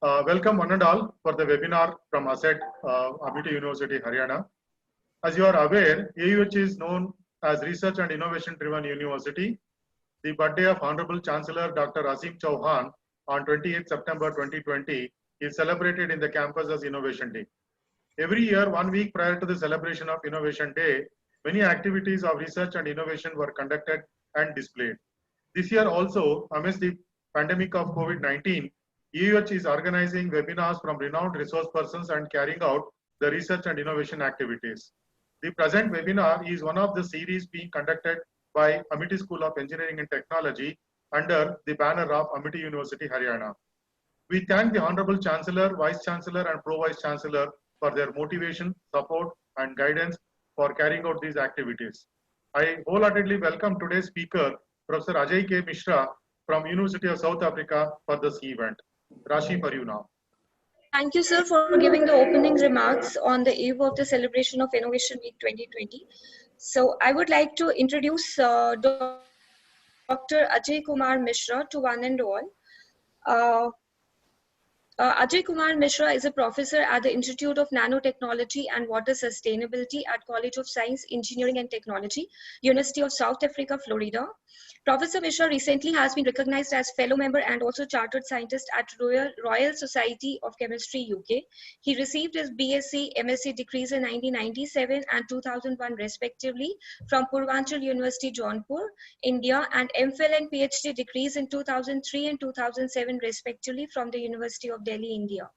Welcome one and all for the webinar from ASET, Amity University, Haryana. As you are aware, AUH is known as Research and Innovation Driven University. The birthday of Honorable Chancellor Dr. Asim Chauhan on 28 September 2020 is celebrated in the campus as Innovation Day. Every year, 1 week prior to the celebration of Innovation Day, many activities of research and innovation were conducted and displayed. This year also, amidst the pandemic of COVID-19, EUH is organizing webinars from renowned resource persons and carrying out the research and innovation activities. The present webinar is one of the series being conducted by Amity School of Engineering and Technology under the banner of Amity University, Haryana. We thank the Honorable Chancellor, Vice Chancellor and Pro-Vice Chancellor for their motivation, support and guidance for carrying out these activities. I wholeheartedly welcome today's speaker, Professor Ajay K. Mishra from University of South Africa for this event. Rashi, for you now. Thank you, sir, for giving the opening remarks on the eve of the celebration of Innovation Week 2020. So I would like to introduce Dr. Ajay Kumar Mishra to one and all. Ajay Kumar Mishra is a professor at the Institute of Nanotechnology and Water Sustainability at College of Science, Engineering and Technology, University of South Africa, Florida. Professor Mishra recently has been recognized as fellow member and also chartered scientist at Royal Society of Chemistry, UK. He received his BSc, MSc degrees in 1997 and 2001 respectively from Purvanchal University, Jaunpur, India, and MPhil and PhD degrees in 2003 and 2007 respectively from the University of Delhi, India.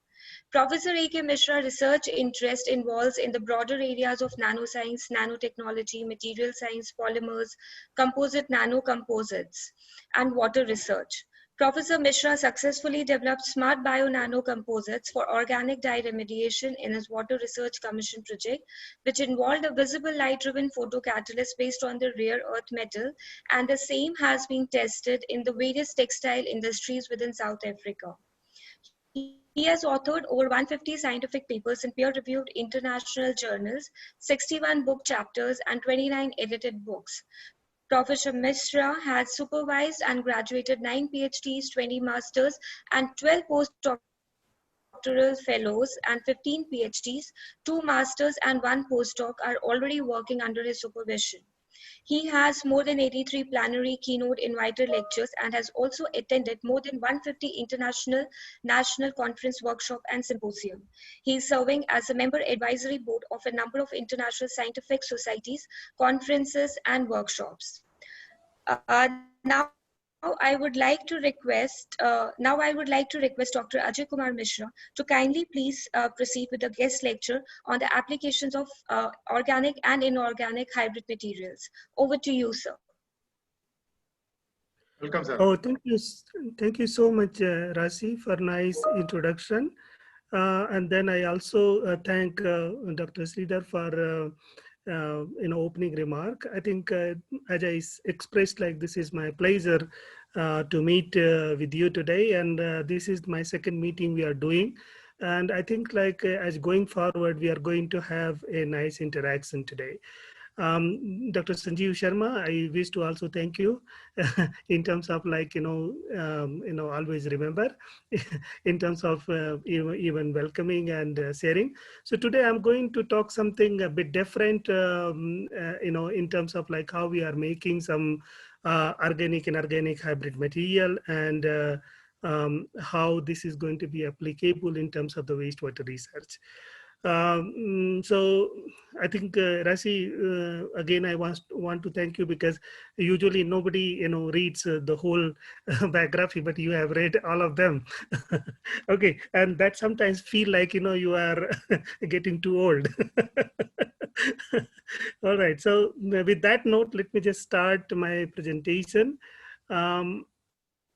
Professor A.K. Mishra research interest involves in the broader areas of nanoscience, nanotechnology, material science, polymers, composite nanocomposites, and water research. Professor Mishra successfully developed smart bio-nanocomposites for organic dye remediation in his water research commission project, which involved a visible light-driven photocatalyst based on the rare earth metal, and the same has been tested in the various textile industries within South Africa. He has authored over 150 scientific papers in peer-reviewed international journals, 61 book chapters, and 29 edited books. Professor Mishra has supervised and graduated 9 PhDs, 20 masters, and 12 postdoctoral fellows, and 15 PhDs, 2 masters, and 1 postdoc are already working under his supervision. He has more than 83 plenary keynote invited lectures and has also attended more than 150 international national conference workshop and symposium. He is serving as a member advisory board of a number of international scientific societies, conferences, and workshops. Now I would like to request Dr. Ajay Kumar Mishra to kindly please proceed with the guest lecture on the applications of organic and inorganic hybrid materials. Over to you, sir. Welcome, sir. Oh, thank you so much, Rasi, for nice introduction. And then I also thank Dr. Sridhar for opening remark. I think as I expressed, like this is my pleasure to meet with you today, and this is my second meeting we are doing. And I think like as going forward, we are going to have a nice interaction today. Dr. Sanjeev Sharma, I wish to also thank you in terms of like, always remember in terms of even welcoming and sharing. So today I'm going to talk something a bit different, in terms of like how we are making some organic and inorganic hybrid material, and how this is going to be applicable in terms of the wastewater research. So I think Rasi, again I want to thank you, because usually nobody reads the whole biography, but you have read all of them. Okay, and that sometimes feel like you are getting too old. All right, so with that note, let me just start my presentation. I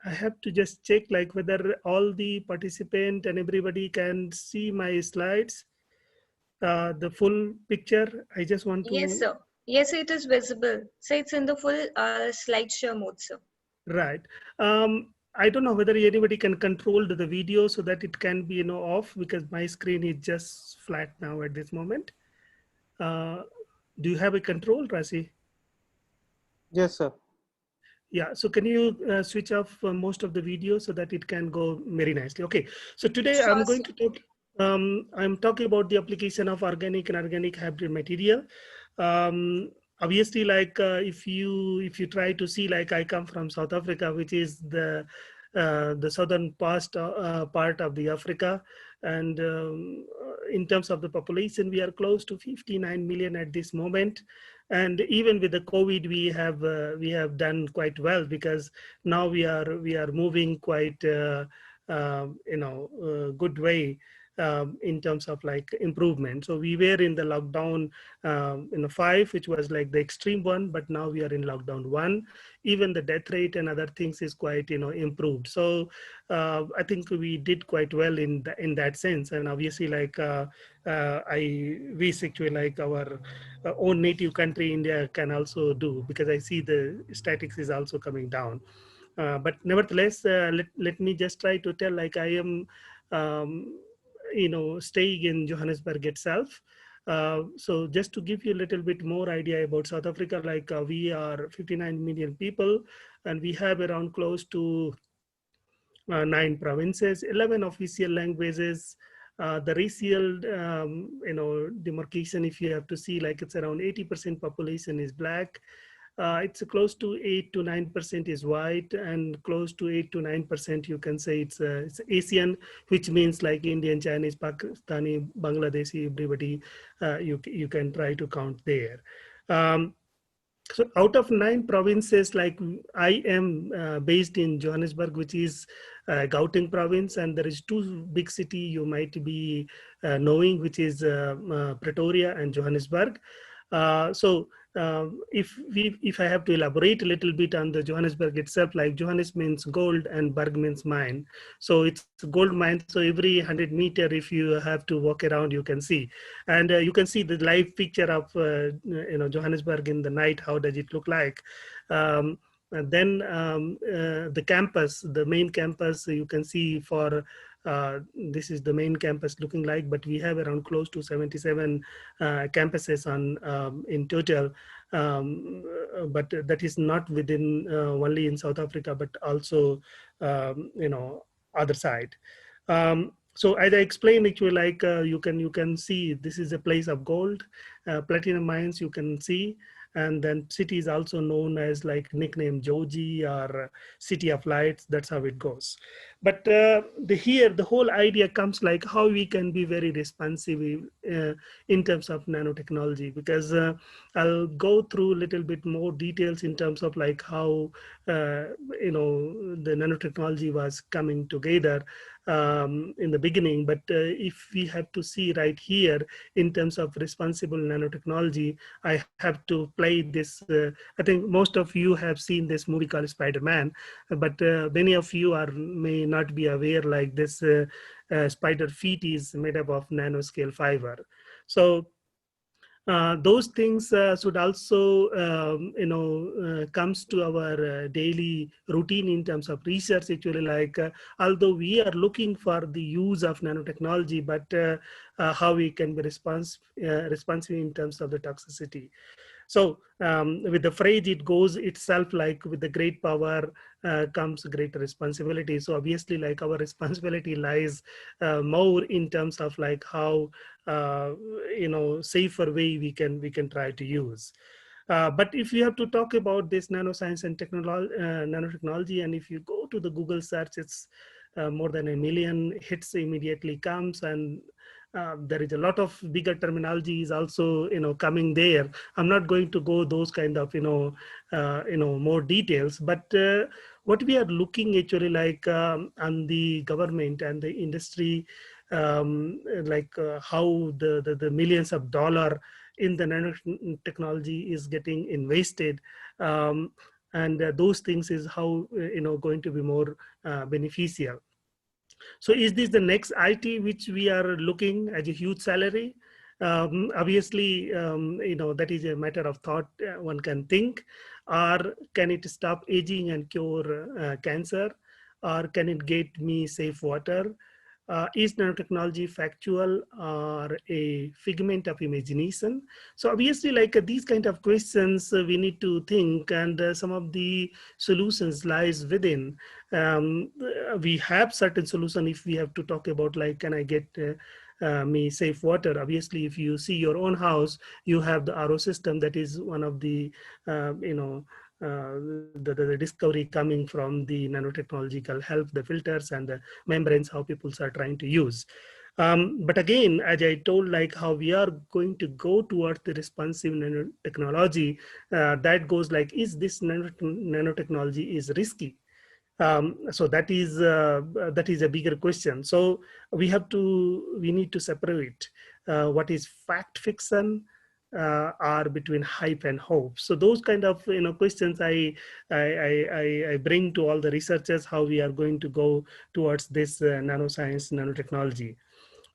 have to just check like whether all the participant and everybody can see my slides. The full picture. I just want to. Yes, sir. Yes, it is visible. So it's in the full slideshow mode, sir. Right. I don't know whether anybody can control the video so that it can be off, because my screen is just flat now at this moment. Do you have a control, Rasi? Yes, sir. Yeah, so can you switch off most of the video so that it can go very nicely? Okay, so today I'm Sure, going sir. to talk, I'm talking about the application of organic and organic hybrid material. Um, Obviously, like if you try to see, like I come from South Africa, which is the southern part of the Africa, and in terms of the population, we are close to 59 million at this moment. And even with the COVID, we have done quite well, because now we are moving quite good way in terms of like improvement. So we were in the lockdown 5, which was like the extreme one, but now we are in lockdown 1. Even the death rate and other things is quite improved. So I think we did quite well in that sense. And obviously, like I wish actually like our own native country, India, can also do, because I see the statistics is also coming down. But nevertheless, let me just try to tell, like I am, staying in Johannesburg itself. So just to give you a little bit more idea about South Africa, like we are 59 million people, and we have around close to 9 provinces, 11 official languages. The racial, demarcation, if you have to see, like it's around 80% population is black. It's close to 8 to 9% is white, and close to 8 to 9% you can say it's Asian, which means like Indian, Chinese, Pakistani, Bangladeshi, everybody you can try to count there. So out of 9 provinces, like I am based in Johannesburg, which is Gauteng province, and there is 2 big city you might be knowing, which is Pretoria and Johannesburg. So if I have to elaborate a little bit on the Johannesburg itself, like Johannes means gold and Berg means mine. So it's gold mine. So every 100 meter, if you have to walk around, you can see. And you can see the live picture of Johannesburg in the night. How does it look like? And then the campus, the main campus, you can see for this is the main campus looking like, but we have around close to 77 campuses in total. But that is not within only in South Africa, but also other side. So as I explained, actually, like you can see this is a place of gold, platinum mines you can see, and then city is also known as like nickname Joji or City of Lights. That's how it goes. But the whole idea comes like how we can be very responsive in terms of nanotechnology, because I'll go through a little bit more details in terms of like how the nanotechnology was coming together in the beginning. But if we have to see right here in terms of responsible nanotechnology, I have to play this. I think most of you have seen this movie called Spider-Man, but many of you may not be aware, like this spider feet is made up of nanoscale fiber. So those things should also comes to our daily routine in terms of research, actually, like although we are looking for the use of nanotechnology, but how we can be responsive in terms of the toxicity. So with the phrase, it goes itself like with the great power comes great responsibility. So obviously, like our responsibility lies more in terms of like how safer way we can try to use. But if you have to talk about this nanoscience and nanotechnology, and if you go to the Google search, it's more than 1 million hits immediately comes, and there is a lot of bigger terminology is also coming there. I'm not going to go those kind of more details, but what we are looking actually like on the government and the industry, like how the millions of dollars in the nanotechnology is getting invested, and those things is how going to be more beneficial. So is this the next IT which we are looking as a huge salary? Obviously, that is a matter of thought. One can think, or can it stop aging and cure cancer, or can it get me safe water? is nanotechnology factual or a figment of imagination? So obviously, like these kind of questions, we need to think, and some of the solutions lies within. We have certain solution if we have to talk about, like, can I get me safe water? Obviously, if you see your own house, you have the RO system. That is one of the, the discovery coming from the nanotechnological help, the filters and the membranes, how people are trying to use. But again, as I told, like how we are going to go towards the responsive nanotechnology, that goes like, is this nanotechnology is risky? So that is a bigger question. So we need to separate what is fact fiction are between hype and hope. So those kind of questions I bring to all the researchers, how we are going to go towards this nanoscience, nanotechnology.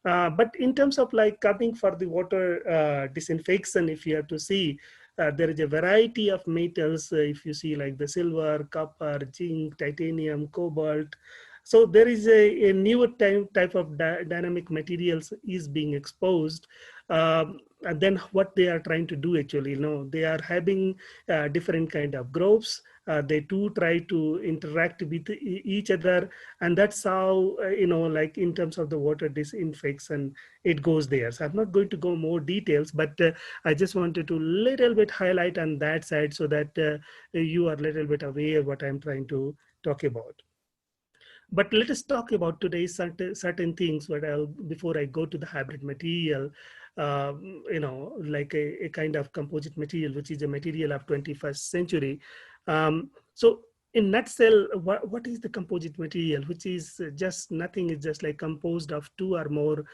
But in terms of like coming for the water disinfection, if you have to see, there is a variety of metals. If you see like the silver, copper, zinc, titanium, cobalt. So there is a newer type of dynamic materials is being exposed. And then what they are trying to do actually, they are having different kind of groups. They too try to interact with each other, and that's how like in terms of the water disinfection, it goes there. So I'm not going to go more details, but I just wanted to little bit highlight on that side so that you are a little bit aware what I'm trying to talk about. But let us talk about today certain things. But before I go to the hybrid material, like a kind of composite material, which is a material of 21st century. So in nutshell, what is the composite material, which is just nothing, is just like composed of two or more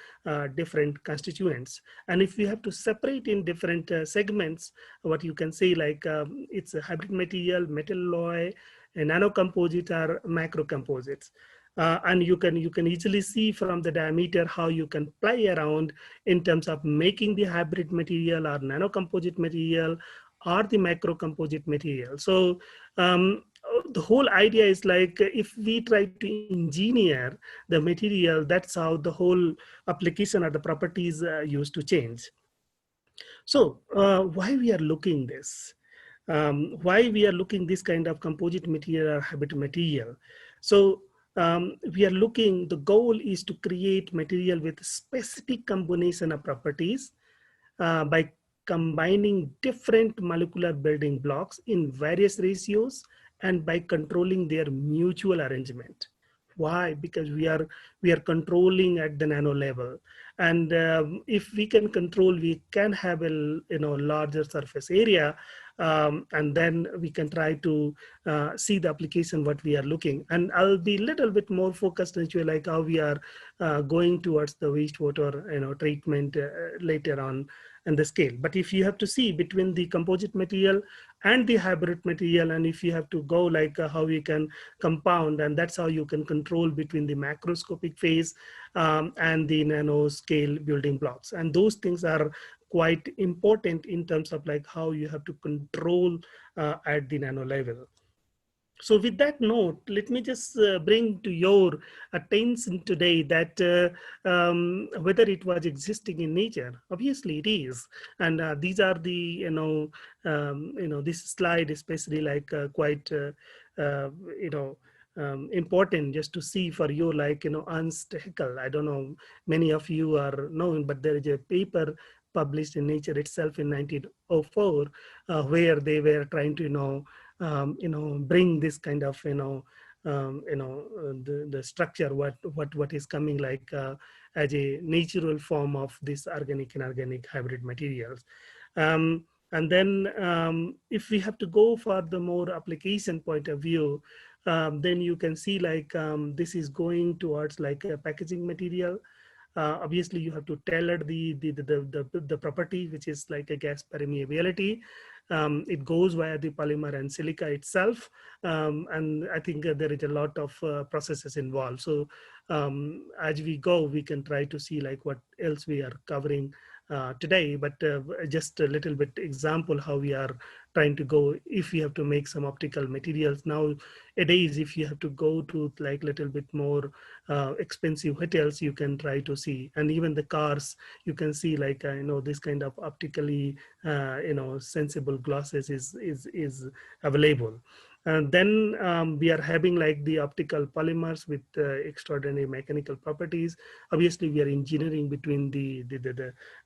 different constituents. And if we have to separate in different segments, what you can say, like it's a hybrid material, metal alloy, a nanocomposite, or macro composites. And you can easily see from the diameter how you can play around in terms of making the hybrid material or nanocomposite material or the macro composite material. So the whole idea is like, if we try to engineer the material, that's how the whole application or the properties used to change. So why we are looking this? Why we are looking this kind of composite material or hybrid material? So we are looking, the goal is to create material with specific combination of properties by combining different molecular building blocks in various ratios and by controlling their mutual arrangement. Why? Because we are controlling at the nano level, and if we can control, we can have a larger surface area, and then we can try to see the application what we are looking. And I'll be a little bit more focused into like how we are going towards the wastewater treatment later on and the scale. But if you have to see between the composite material and the hybrid material, and if you have to go like how you can compound, and that's how you can control between the macroscopic phase and the nanoscale building blocks. And those things are quite important in terms of like how you have to control at the nano level. So with that note, let me just bring to your attention today that whether it was existing in nature, obviously it is. And these are the, this slide especially like quite, important just to see for you, like, Ernst Haeckel. I don't know, many of you are known, but there is a paper published in Nature itself in 1904, where they were trying to, bring this kind of, the structure, what is coming like as a natural form of this organic and inorganic hybrid materials. And then if we have to go for the more application point of view, then you can see like this is going towards like a packaging material. Obviously, you have to tailor the property, which is like a gas permeability. It goes via the polymer and silica itself. And I think there is a lot of processes involved. So as we go, we can try to see like what else we are covering today, but just a little bit example how we are trying to go. If we have to make some optical materials nowadays, if you have to go to like little bit more expensive hotels, you can try to see, and even the cars, you can see like this kind of optically sensible glasses is available. And then we are having like the optical polymers with extraordinary mechanical properties. Obviously, we are engineering between the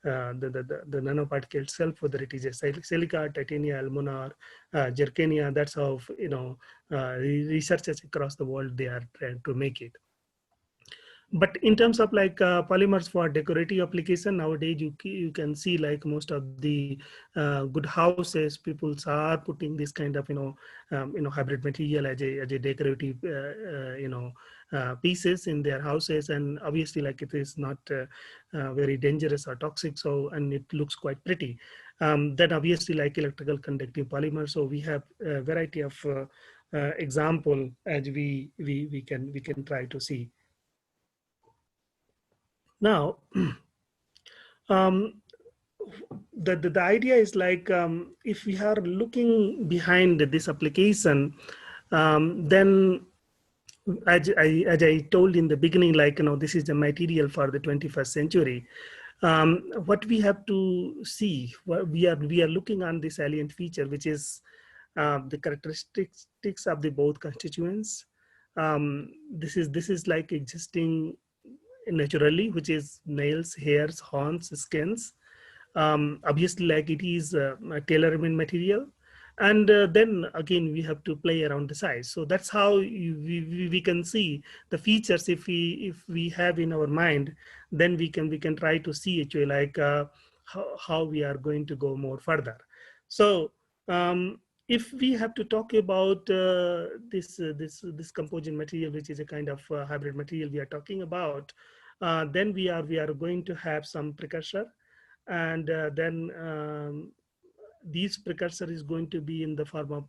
nanoparticle itself, whether it is a silica, titania, alumina, zirconia. That's how researchers across the world, they are trying to make it. But in terms of like polymers for decorative application, nowadays you can see like most of the good houses, people are putting this kind of hybrid material as a decorative pieces in their houses, and obviously like it is not very dangerous or toxic, so, and it looks quite pretty. Then obviously like electrical conductive polymer. So we have a variety of example as we can try to see. Now, the idea is like if we are looking behind this application, then as I told in the beginning, like this is the material for the 21st century. What we have to see, we are looking on this salient feature, which is the characteristics of the both constituents. This is like existing naturally, which is nails, hairs, horns, skins. Obviously, like it is a tailor-made material. And then again, we have to play around the size. So that's how we can see the features. If we have in our mind, then we can try to see actually like how we are going to go more further. So if we have to talk about this composite material, which is a kind of hybrid material we are talking about, then we are going to have some precursor, and then these precursor is going to be in the form of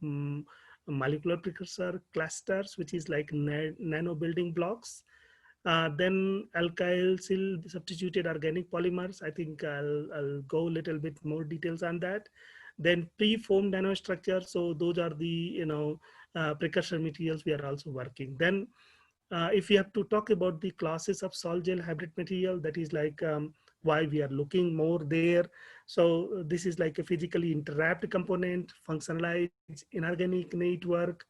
molecular precursor clusters, which is like nano building blocks. Then alkyl substituted organic polymers. I think I'll go a little bit more details on that. Then pre-formed nanostructure. So those are the precursor materials we are also working. Then if we have to talk about the classes of sol gel hybrid material, that is like why we are looking more there. So this is like a physically interwrapped component, functionalized inorganic network,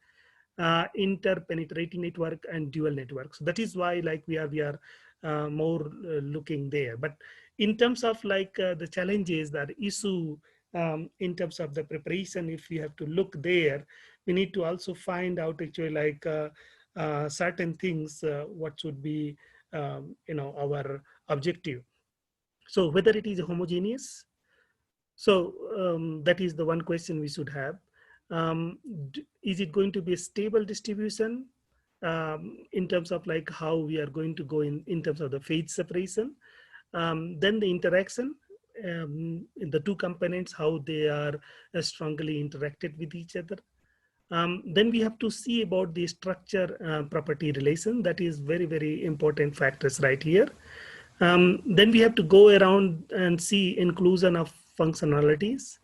interpenetrating network, and dual network. So that is why like we are more looking there. But in terms of like the challenges, that issue in terms of the preparation, if we have to look there, we need to also find out actually like certain things, what should be our objective. So whether it is homogeneous, so that is the one question we should have. Is it going to be a stable distribution in terms of like how we are going to go in terms of the phase separation? Then the interaction in the two components, how they are strongly interacted with each other. Then we have to see about the structure property relation. That is very, very important factors right here. Then we have to go around and see inclusion of functionalities.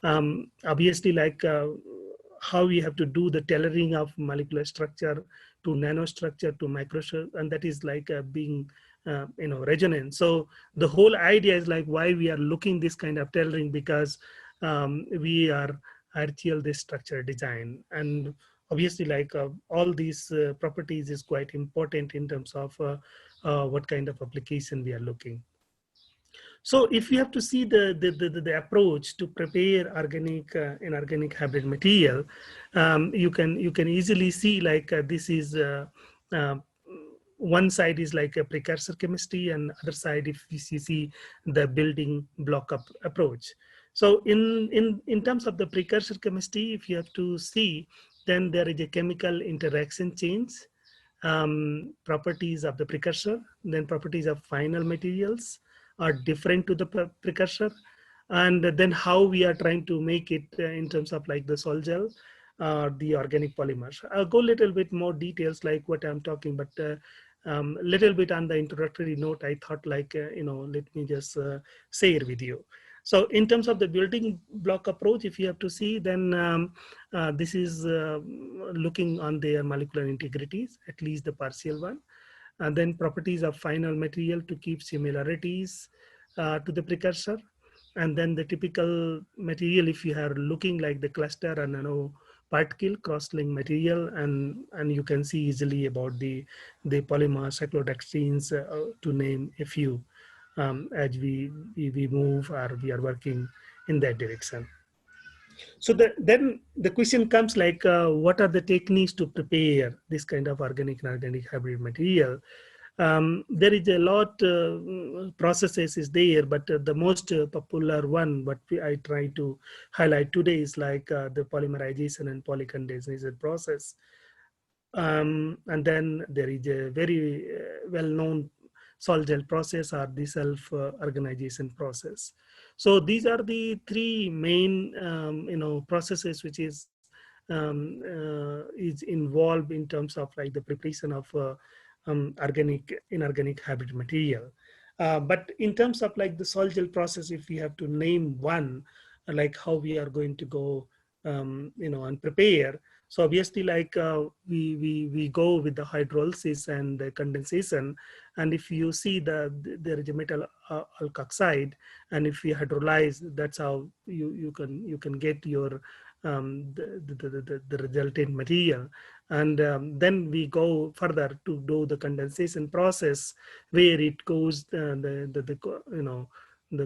Obviously, like how we have to do the tailoring of molecular structure to nanostructure to microstructure, and that is like being resonant. So the whole idea is like why we are looking this kind of tailoring, because we are RTL this structure design, and obviously like all these properties is quite important in terms of what kind of application we are looking. So if you have to see the approach to prepare organic inorganic hybrid material, you can easily see like this is one side is like a precursor chemistry, and other side if you see the building block up approach. So in terms of the precursor chemistry, if you have to see, then there is a chemical interaction change, properties of the precursor, then properties of final materials are different to the precursor, and then how we are trying to make it in terms of like the sol gel, the organic polymers. I'll go a little bit more details like what I'm talking, but Little bit on the introductory note, I thought like, let me just share with you. So in terms of the building block approach, if you have to see, then this is looking on their molecular integrities, at least the partial one, and then properties of final material to keep similarities to the precursor, and then the typical material if you are looking like the cluster and particle cross-link material, and you can see easily about the polymer cyclodextrines, to name a few, as we move or we are working in that direction. So then the question comes like, what are the techniques to prepare this kind of organic and organic hybrid material? There is a lot processes is there, but the most popular one, what I try to highlight today is like the polymerization and polycondensation process. And then there is a very well-known salt gel process or the self-organization process. So these are the three main, processes which is involved in terms of like the preparation of organic, inorganic hybrid material. But in terms of like the salt gel process, if we have to name one, like how we are going to go, and prepare. So obviously, like we go with the hydrolysis and the condensation, and if you see there is a metal alkoxide, and if you hydrolyze, that's how you can get your the resultant material. And then we go further to do the condensation process, where it goes the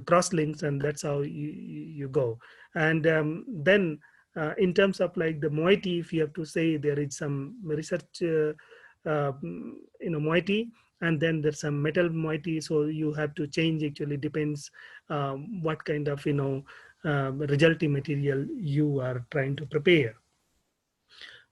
cross links, and that's how you go. And then in terms of like the moiety, if you have to say, there is some research moiety, and then there's some metal moiety, so you have to change, actually depends what kind of resulting material you are trying to prepare.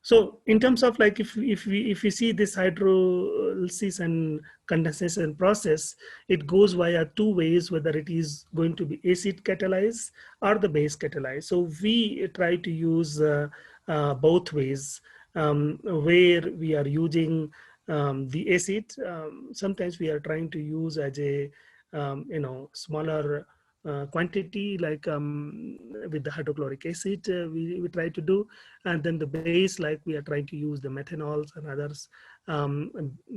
So in terms of like, if we see this hydrolysis and condensation process, it goes via two ways, whether it is going to be acid catalyzed or the base catalyzed. So we try to use both ways, where we are using the acid. Sometimes we are trying to use as a smaller quantity, like with the hydrochloric acid, we try to do, and then the base, like we are trying to use the methanols and others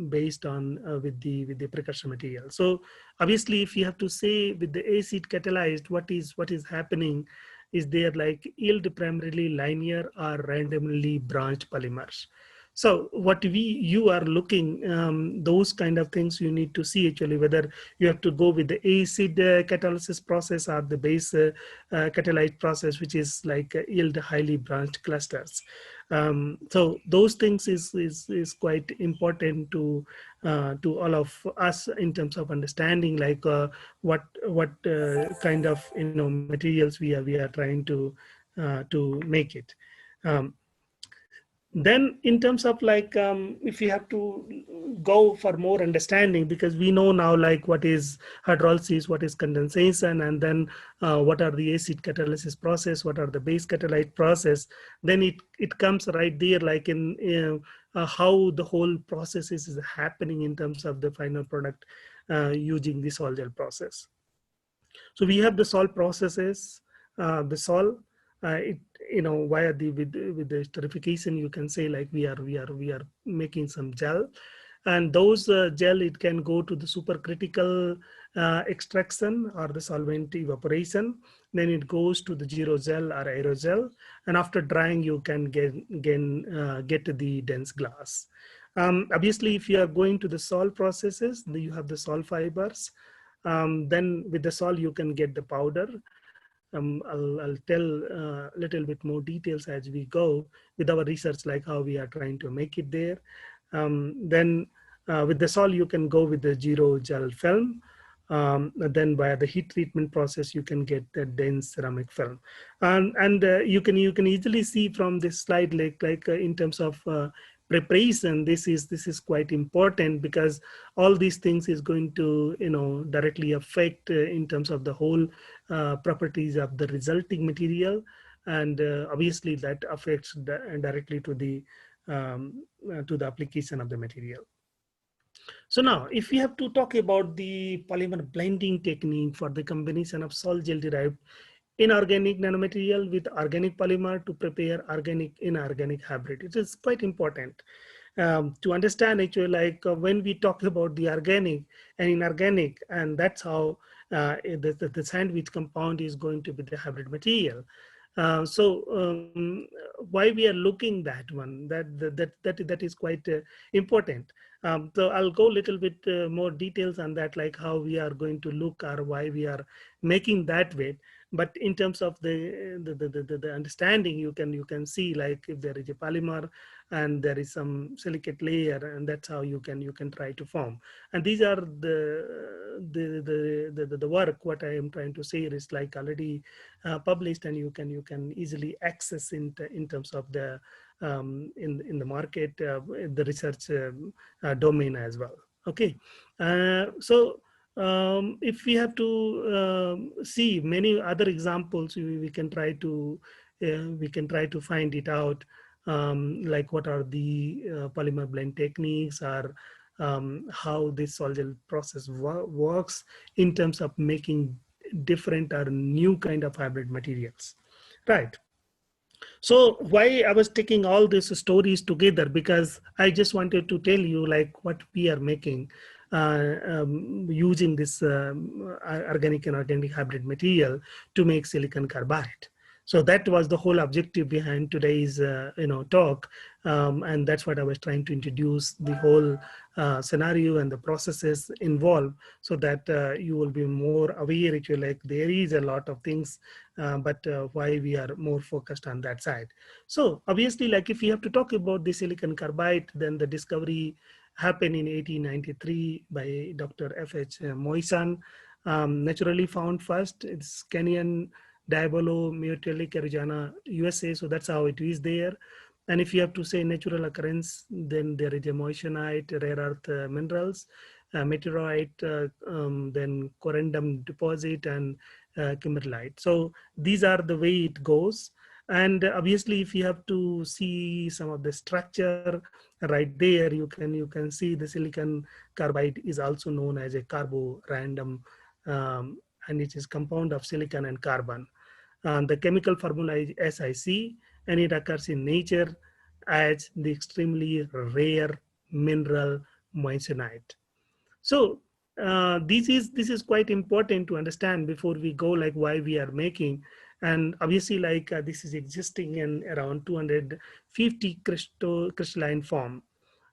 based on with the precursor material. So obviously, if you have to say with the acid catalyzed, what is happening is there like yield primarily linear or randomly branched polymers. So what you are looking, those kind of things you need to see, actually whether you have to go with the acid catalysis process or the base catalyzed process, which is like yield highly branched clusters. So those things is quite important to all of us in terms of understanding, like what kind of materials we are trying to make it. Then in terms of like, if you have to go for more understanding, because we know now like what is hydrolysis, what is condensation, and then what are the acid catalysis process, what are the base catalyte process, then it comes right there, like in how the whole process is happening in terms of the final product using the salt gel process. So we have the salt processes, the salt, via with the esterification, you can say like we are making some gel, and those gel, it can go to the supercritical extraction or the solvent evaporation. Then it goes to the aerogel or aerogel, and after drying, you can get the dense glass. Obviously, if you are going to the salt processes, you have the salt fibers. Then with the salt, you can get the powder. I'll tell a little bit more details as we go with our research, like how we are trying to make it there. Then with the salt, you can go with the aerogel film. Then by the heat treatment process, you can get the dense ceramic film. And you can easily see from this slide, like in terms of preparation, this is quite important, because all these things is going to directly affect in terms of the whole properties of the resulting material, and obviously that affects directly to the application of the material. So now, if we have to talk about the polymer blending technique for the combination of sol gel derived inorganic nanomaterial with organic polymer to prepare organic inorganic hybrid, it is quite important to understand actually, like when we talk about the organic and inorganic, and that's how the sandwich compound is going to be the hybrid material. So why we are looking that one, that is quite important. So I'll go a little bit more details on that, like how we are going to look or why we are making that way. But in terms of the understanding, you can see like if there is a polymer and there is some silicate layer, and that's how you can try to form. And these are the work. What I am trying to say is like already published, and you can easily access in terms of the in the market, the research domain as well. Okay, so if we have to see many other examples, we can try to find it out, like what are the polymer blend techniques, or how this sol-gel process works in terms of making different or new kind of hybrid materials, right? So why I was taking all these stories together, because I just wanted to tell you like what we are making using this organic and organic hybrid material to make silicon carbide. So that was the whole objective behind today's talk, and that's what I was trying to introduce, the whole scenario and the processes involved, so that you will be more aware. If you like, there is a lot of things, but why we are more focused on that side. So obviously, like if you have to talk about the silicon carbide, then the discovery happened in 1893 by Dr. F.H. Moissan, naturally found first. It's Kenyan Diabolo Metallic, Arizona, USA. So that's how it is there. And if you have to say natural occurrence, then there is a moissanite, rare earth minerals, meteorite, then corundum deposit, and kimberlite. So these are the way it goes. And obviously, if you have to see some of the structure right there, you can see the silicon carbide is also known as a carborandom, and it is compound of silicon and carbon. The chemical formula is SiC, and it occurs in nature as the extremely rare mineral moissanite. So this is quite important to understand before we go, like why we are making. And obviously, like this is existing in around 250 crystalline form,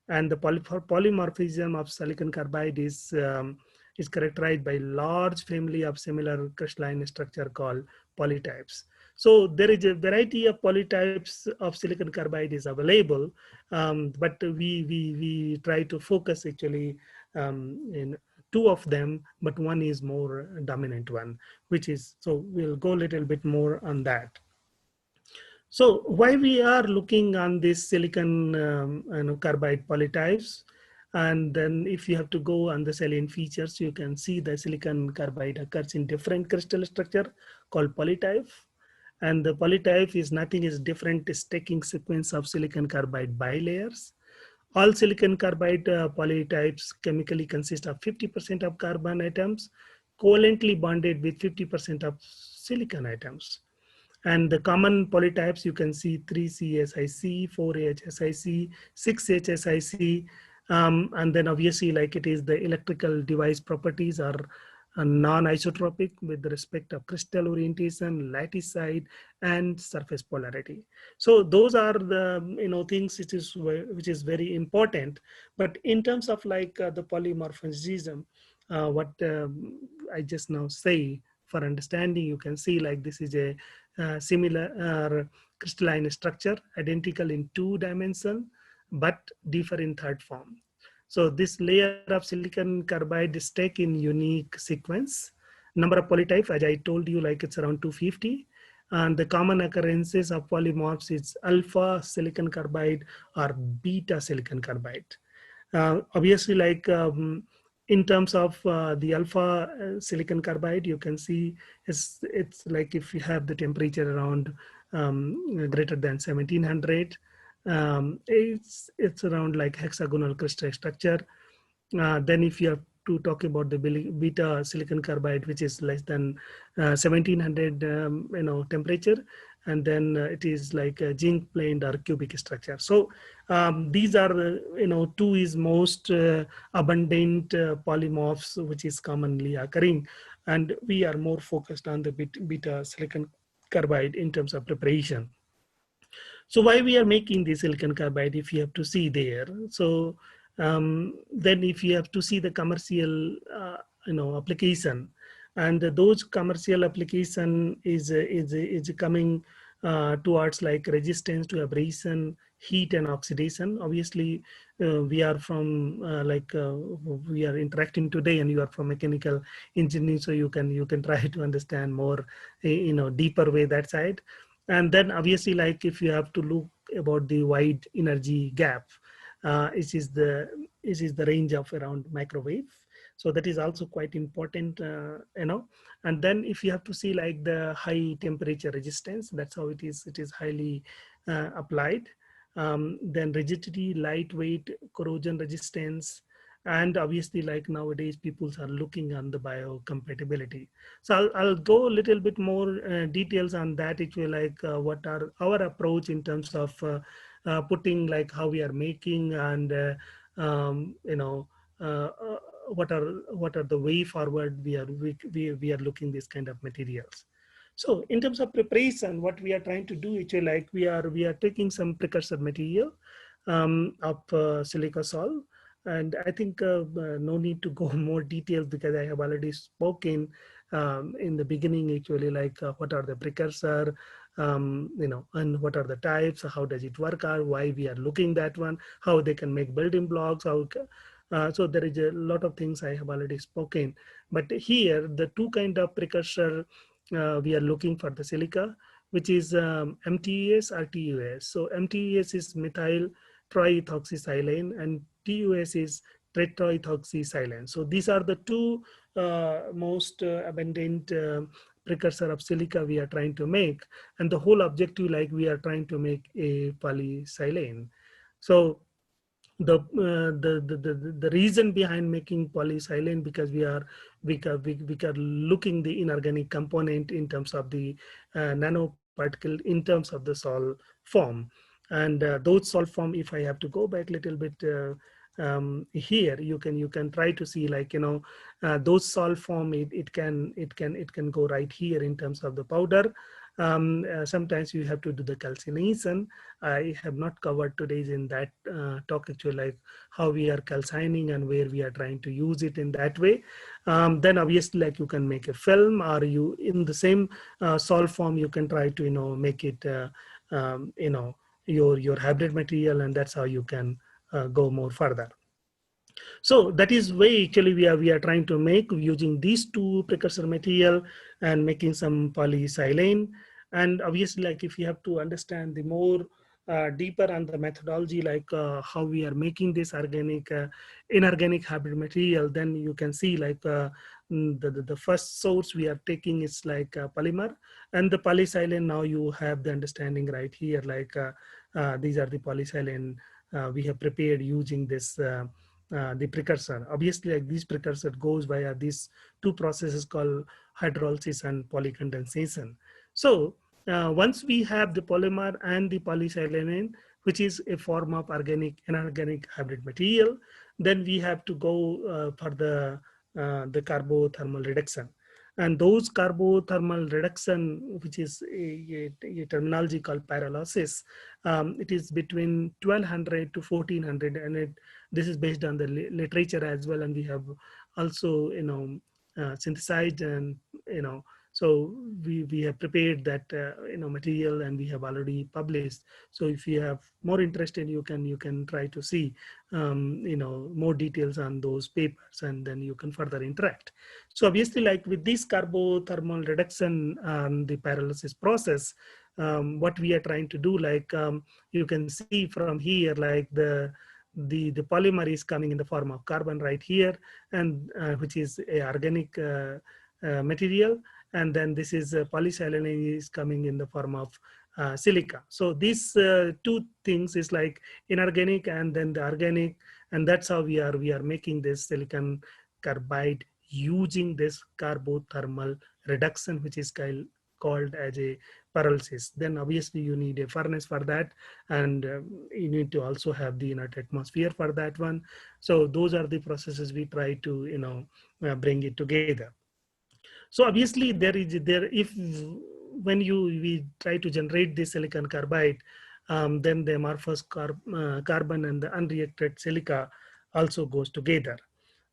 and the polymorphism of silicon carbide is characterized by large family of similar crystalline structure called polytypes. So there is a variety of polytypes of silicon carbide is available, but we try to focus actually in two of them, but one is more dominant one, which is, so we'll go a little bit more on that. So why we are looking on this silicon carbide polytypes, and then if you have to go on the salient features, you can see the silicon carbide occurs in different crystal structure called polytype. And the polytype is nothing is different stacking sequence of silicon carbide bilayers. All silicon carbide polytypes chemically consist of 50% of carbon atoms covalently bonded with 50% of silicon atoms. And the common polytypes, you can see 3CSiC, 4HSiC, 6HSiC, and then obviously like it is the electrical device properties are non-isotropic with respect of crystal orientation, lattice side, and surface polarity. So those are the things which is very important. But in terms of like the polymorphism, what I just now say, for understanding, you can see like this is a similar crystalline structure, identical in 2 dimensions, but differ in third form. So this layer of silicon carbide is stacked in unique sequence. Number of polytypes, as I told you, like it's around 250. And the common occurrences of polymorphs is alpha silicon carbide or beta silicon carbide. Obviously, like in terms of the alpha silicon carbide, you can see it's like if you have the temperature around greater than 1700, it's around like hexagonal crystal structure. Then if you have to talk about the beta silicon carbide, which is less than 1700 temperature, and then it is like a zinc planed or cubic structure. So these are two is most abundant polymorphs which is commonly occurring, and we are more focused on the beta silicon carbide in terms of preparation. So why we are making the silicon carbide, if you have to see there. So then if you have to see the commercial application, and those commercial application is coming towards like resistance to abrasion, heat and oxidation. Obviously we are from we are interacting today, and you are from mechanical engineering, so you can try to understand more deeper way that side. And then obviously, like if you have to look about the wide energy gap, it is the range of around microwave. So that is also quite important, And then if you have to see like the high temperature resistance, that's how it is. It is highly applied. Then rigidity, lightweight, corrosion resistance, and obviously like nowadays people are looking on the biocompatibility. So I'll go a little bit more details on that. It will like what are our approach in terms of putting like how we are making, and what are the way forward we are looking this kind of materials. So in terms of preparation, what we are trying to do is like we are taking some precursor material of silica sol. And I think no need to go more details because I have already spoken in the beginning actually, like what are the precursor, and what are the types, how does it work out, why we are looking that one, how they can make building blocks, so there is a lot of things I have already spoken. But here, the two kind of precursor we are looking for the silica, which is MTES or TUS. So MTES is methyl triethoxysilane, and TUS is tetraethoxysilane. So these are the two most abundant precursor of silica we are trying to make. And the whole objective, like we are trying to make a polysilane. So the reason behind making polysilane, because we are looking the inorganic component in terms of the nanoparticle in terms of the sol form. And those sol form, if I have to go back a little bit here, you can try to see like those sol form, it can go right here in terms of the powder. Sometimes you have to do the calcination. I have not covered today's in that talk actually, like how we are calcining and where we are trying to use it in that way. Then obviously like you can make a film, or you in the same sol form you can try to make it your hybrid material, and that's how you can go more further. So that is way actually we are trying to make using these two precursor material and making some polysilane. And obviously, like if you have to understand the more deeper on the methodology, like how we are making this inorganic hybrid material, then you can see like the first source we are taking is like polymer, and the polysilane. Now you have the understanding right here, like these are the polysilane we have prepared using this the precursor. Obviously, like this precursor goes via these two processes called hydrolysis and polycondensation. So once we have the polymer and the polysilane, which is a form of inorganic hybrid material, then we have to go for the carbothermal reduction. And those carbothermal reduction, which is a terminology called pyrolysis, it is between 1200 to 1400, and this is based on the literature as well. And we have also synthesized, and so we have prepared that material, and we have already published. So if you have more interest in, you can try to see more details on those papers, and then you can further interact. So obviously, like with this carbothermal reduction, the pyrolysis process, what we are trying to do, like you can see from here, like the polymer is coming in the form of carbon right here, and which is a organic material. And then this is polysilane is coming in the form of silica. So these two things is like inorganic and then the organic, and that's how we are making this silicon carbide using this carbothermal reduction, which is called as a pyrolysis. Then obviously you need a furnace for that, and you need to also have the inert atmosphere for that one. So those are the processes we try to bring it together. So obviously if when we try to generate the silicon carbide, then the amorphous carbon and the unreacted silica also goes together.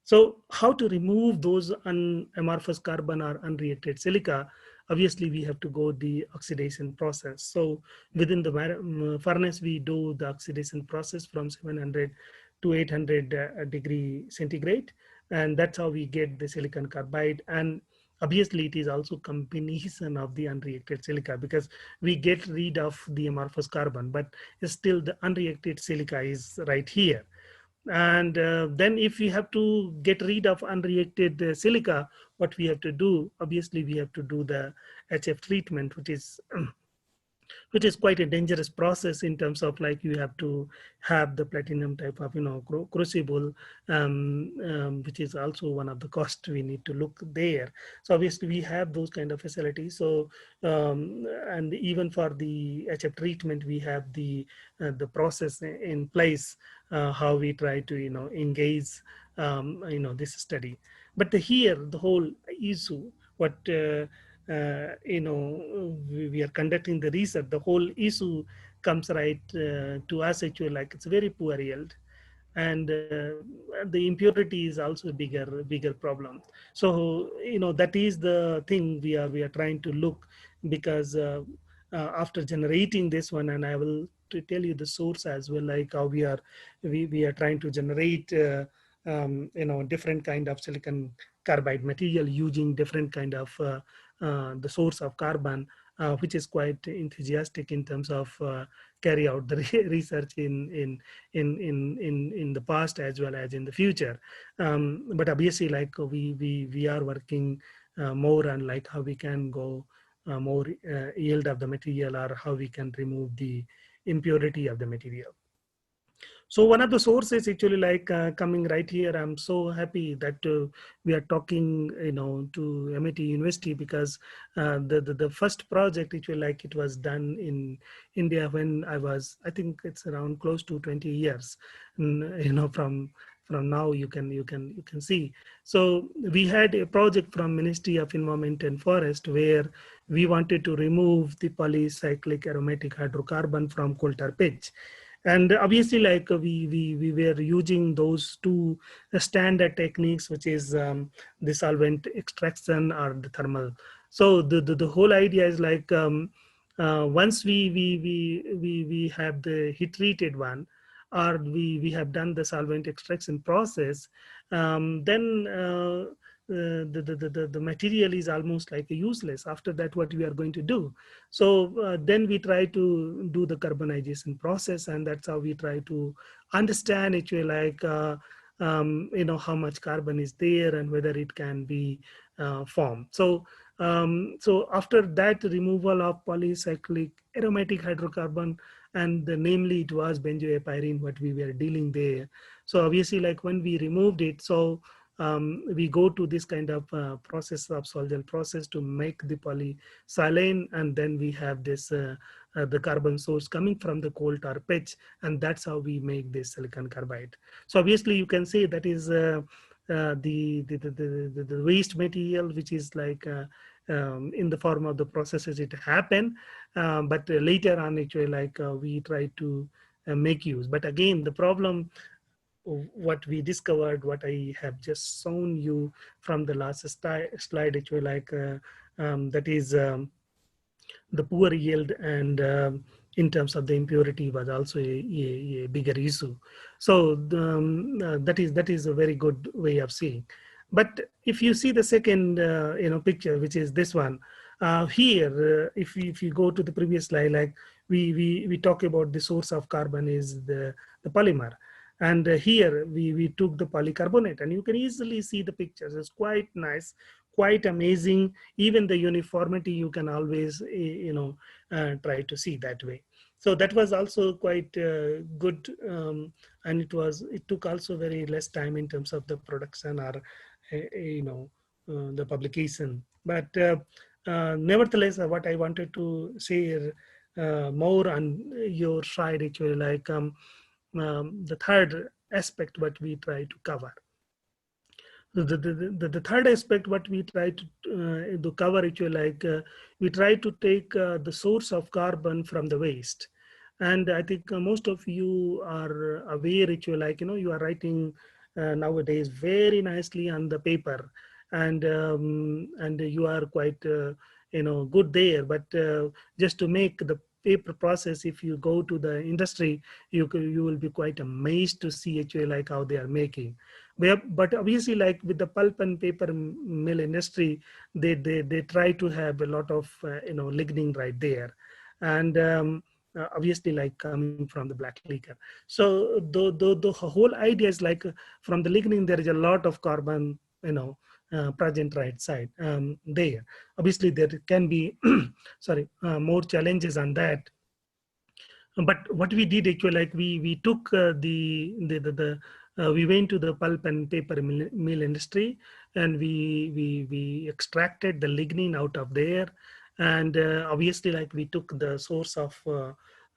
So how to remove those amorphous carbon or unreacted silica? Obviously, we have to go the oxidation process. So within the furnace, we do the oxidation process from 700 to 800 degree centigrade. And that's how we get the silicon carbide. And obviously, it is also combination of the unreacted silica, because we get rid of the amorphous carbon, but still the unreacted silica is right here. And then if we have to get rid of unreacted silica, what we have to do, obviously we have to do the HF treatment, which is quite a dangerous process in terms of like you have to have the platinum type of crucible, which is also one of the costs we need to look there. So obviously we have those kind of facilities. So and even for the HF treatment, we have the process in place, how we try to engage this study. But here the whole issue, what we are conducting the research, the whole issue comes right to us actually, like it's very poor yield, and the impurity is also a bigger problem. So that is the thing we are trying to look, because after generating this one, and I will to tell you the source as well, like how we are trying to generate different kind of silicon carbide material using different kind of the source of carbon, which is quite enthusiastic in terms of carry out the research in the past as well as in the future. But obviously, like we are working more on like how we can go more yield of the material, or how we can remove the impurity of the material. So one of the sources actually like coming right here, I'm so happy that we are talking, to MIT University, because the first project actually like it was done in India when I think it's around close to 20 years, from now you can see. So we had a project from Ministry of Environment and Forest where we wanted to remove the polycyclic aromatic hydrocarbon from coal tar pitch. And obviously, like we were using those two standard techniques, which is the solvent extraction or the thermal. So the whole idea is like once we have the heat treated one, or we have done the solvent extraction process, then the material is almost like useless. After that, what we are going to do? So then we try to do the carbonization process, and that's how we try to understand actually like how much carbon is there and whether it can be formed. So after that removal of polycyclic aromatic hydrocarbon, and namely it was benzoapyrene what we were dealing there. So obviously, like when we removed it, so we go to this kind of process of Sol-Gel process to make the polysilane, and then we have this the carbon source coming from the coal tar pitch, and that's how we make this silicon carbide. So obviously you can say that is the waste material, which is like in the form of the processes it happen, but later on actually like we try to make use. But again, the problem what we discovered, what I have just shown you from the last slide actually like that is the poor yield, and in terms of the impurity was also a bigger issue. So that is a very good way of seeing. But if you see the second picture, which is this one here, if you go to the previous slide, like we talk about the source of carbon is the polymer. And here we took the polycarbonate, and you can easily see the pictures. It's quite nice, quite amazing. Even the uniformity you can always try to see that way. So that was also quite good, and it took also very less time in terms of the production or the publication. But nevertheless, what I wanted to say more on your side, actually, like the third aspect what we try to cover. The third aspect what we try to cover, actually, like we try to take the source of carbon from the waste. And I think most of you are aware, actually, like, you are writing nowadays very nicely on the paper, and you are quite good there. But just to make the paper process, if you go to the industry, you will be quite amazed to see, actually, like how they are making. But obviously, like with the pulp and paper mill industry, they try to have a lot of lignin right there, and obviously, like coming from the black liquor. So the whole idea is like from the lignin there is a lot of carbon present right side there. Obviously, there can be sorry, more challenges on that. But what we did, actually, like we took we went to the pulp and paper mill industry, and we extracted the lignin out of there. And obviously, like we took the source of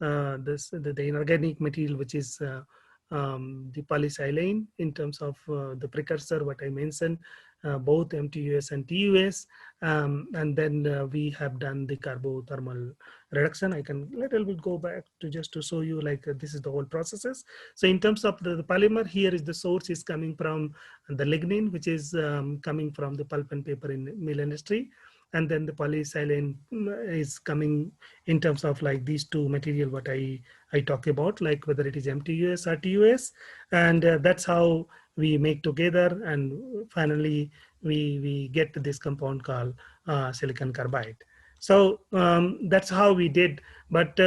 the inorganic material, which is the polysilane, in terms of the precursor what I mentioned, both MTUS and TUS. And then we have done the carbothermal reduction. I can little bit go back to just to show you, like this is the whole processes. So in terms of the polymer, here is the source is coming from the lignin, which is coming from the pulp and paper mill industry. And then the polysilane is coming in terms of like these two material what I talk about, like whether it is MTUS or TUS. And that's how we make together, and finally we get this compound called silicon carbide. So that's how we did. But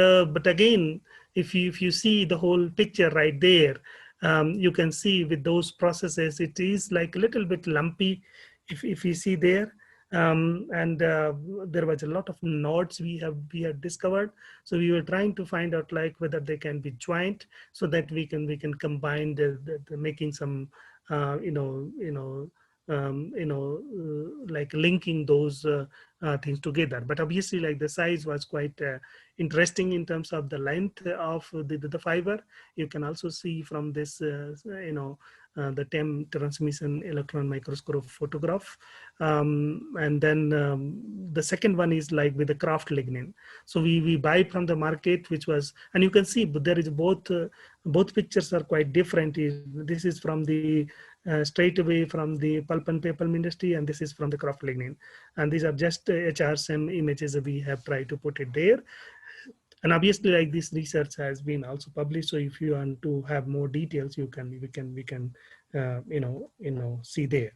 again, if you see the whole picture right there, you can see with those processes, it is like a little bit lumpy. If you see there, and there was a lot of nodes we have discovered. So we were trying to find out like whether they can be joint, so that we can combine the making some like linking those things together. But obviously, like the size was quite interesting in terms of the length of the fiber. You can also see from this the TEM transmission electron microscope photograph. And then the second one is like with the kraft lignin. So we buy from the market, which was, and you can see, but there is both pictures are quite different. This is from the straight away from the pulp and paper industry, and this is from the kraft lignin. And these are just HRSM images that we have tried to put it there. And obviously, like this research has been also published. So if you want to have more details, we can see there.